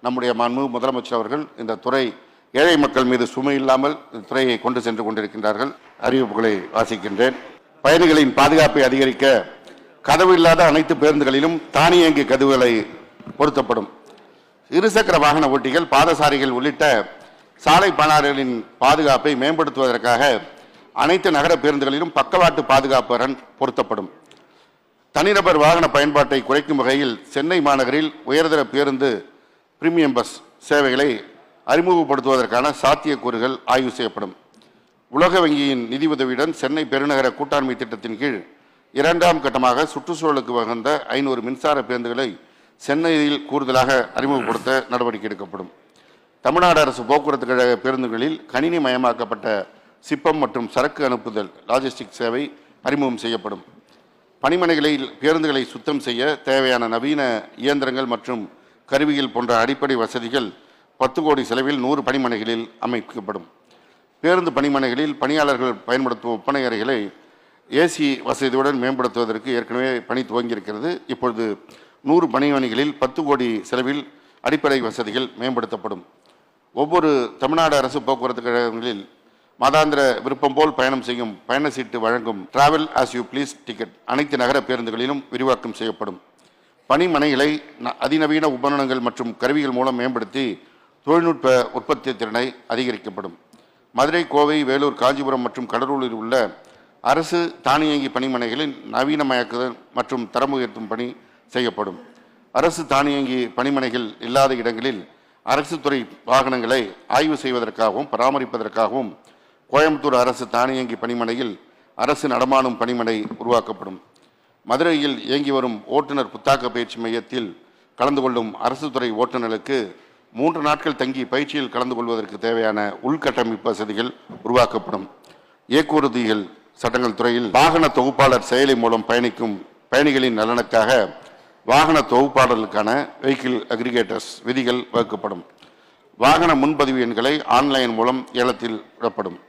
நம்முடைய மாண்புமிகு முதலமைச்சர் அவர்கள் இந்த துறை ஏழை மக்கள் மீது சுமை இல்லாமல் இந்த துறையை கொண்டு சென்று கொண்டிருக்கின்றார்கள். அறிவிப்புகளை வாசிக்கின்றேன். பயணிகளின் பாதுகாப்பை அதிகரிக்க கதவு இல்லாத அனைத்து பேருந்துகளிலும் தானியங்கி கதவுகளை பொருத்தப்படும். இருசக்கர வாகன ஓட்டிகள், பாதசாரிகள் உள்ளிட்ட சாலை பயனாளர்களின் பாதுகாப்பை மேம்படுத்துவதற்காக அனைத்து நகர பேருந்துகளிலும் பக்கவாட்டு பாதுகாப்பு அரண் பொருத்தப்படும். தனிநபர் வாகன பயன்பாட்டை குறைக்கும் வகையில் சென்னை மாநகரில் உயர்தர பேருந்து பிரீமியம் பஸ் சேவைகளை அறிமுகப்படுத்துவதற்கான சாத்தியக்கூறுகள் ஆய்வு செய்யப்படும். உலக வங்கியின் நிதி உதவியுடன் சென்னை பெருநகர கூட்டாண்மை திட்டத்தின் கீழ் 2ஆம் கட்டமாக சுற்றுச்சூழலுக்கு வகுந்த 500 மின்சார பேருந்துகளை சென்னையில் கூடுதலாக அறிமுகப்படுத்த நடவடிக்கை எடுக்கப்படும். தமிழ்நாடு அரசு போக்குவரத்து கழக பேருந்துகளில் கணினி மயமாக்கப்பட்ட சிப்பம் மற்றும் சரக்கு அனுப்புதல் லாஜிஸ்டிக் சேவை அறிமுகம் செய்யப்படும். பணிமனைகளில் பேருந்துகளை சுத்தம் செய்ய தேவையான நவீன இயந்திரங்கள் மற்றும் கருவிகள் போன்ற அடிப்படை வசதிகள் 10 கோடி செலவில் 100 பணிமனைகளில் அமைக்கப்படும். பேருந்து பணிமனைகளில் பணியாளர்கள் பயன்படுத்தும் ஒப்பனை அறைகளை ஏசி வசதியுடன் மேம்படுத்துவதற்கு ஏற்கனவே பணி துவங்கியிருக்கிறது. இப்பொழுது 100 பணிமனைகளில் 10 கோடி செலவில் அடிப்படை வசதிகள் மேம்படுத்தப்படும். ஒவ்வொரு தமிழ்நாடு அரசு போக்குவரத்து கழகங்களில் மாதாந்திர விருப்பம் போல் பயணம் செய்யும் பயண சீட்டு வழங்கும் travel as you please ticket அனைத்து நகர பேருந்துகளிலும் விரிவாக்கம் செய்யப்படும். பணிமனைகளை அதிநவீன உபகரணங்கள் மற்றும் கருவிகள் மூலம் மேம்படுத்தி தொழில்நுட்ப உற்பத்தி திறனை அதிகரிக்கப்படும். மதுரை, கோவை, வேலூர், காஞ்சிபுரம் மற்றும் கடலூரில் உள்ள அரசு தானியங்கி பணிமனைகளில் நவீனமயக்குதல் மற்றும் தரம் உயர்த்தும் பணி செய்யப்படும். அரசு தானியங்கி பணிமனைகள் இல்லாத இடங்களில் அரசு துறை வாகனங்களை ஆய்வு செய்வதற்காகவும் பராமரிப்பதற்காகவும் கோயம்புத்தூர் அரசு தானியங்கி பணிமனையில் அரசு நடமாடும் பணிமனை உருவாக்கப்படும். மதுரையில் இயங்கி வரும் ஓட்டுநர் புத்தாக்க பயிற்சி மையத்தில் கலந்து கொள்ளும் அரசு துறை ஓட்டுநர்களுக்கு 3 நாட்கள் தங்கி பயிற்சியில் கலந்து கொள்வதற்கு தேவையான உள்கட்டமைப்பு வசதிகள் உருவாக்கப்படும். இயக்குறுதிகள் சட்டங்கள் துறையில் வாகன தொகுப்பாளர் செயலி மூலம் பயணிக்கும் பயணிகளின் நலனுக்காக வாகன தொகுப்பாளர்களுக்கான வெஹிக்கிள் அக்ரிகேட்டர்ஸ் விதிகள் வகுக்கப்படும். வாகன முன்பதிவு எண்களை ஆன்லைன் மூலம் ஏலத்தில் விடப்படும்.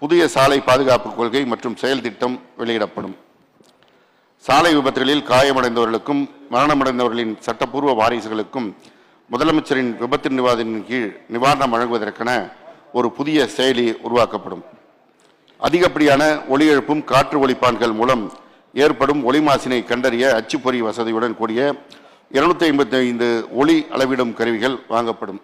புதிய சாலை பாதுகாப்பு கொள்கை மற்றும் செயல் திட்டம் வெளியிடப்படும். சாலை விபத்துகளில் காயமடைந்தவர்களுக்கும் மரணமடைந்தவர்களின் சட்டப்பூர்வ வாரிசுகளுக்கும் முதலமைச்சரின் விபத்து நிவாரணத்தின் கீழ் நிவாரணம் வழங்குவதற்கென ஒரு புதிய செயலி உருவாக்கப்படும். அதிகப்படியான ஒலி எழுப்பும் காற்று ஒலிப்பான்கள் மூலம் ஏற்படும் ஒலி மாசினை கண்டறிய அச்சுப்பொறி வசதியுடன் கூடிய 255 ஒலி அளவிடும் கருவிகள் வாங்கப்படும்.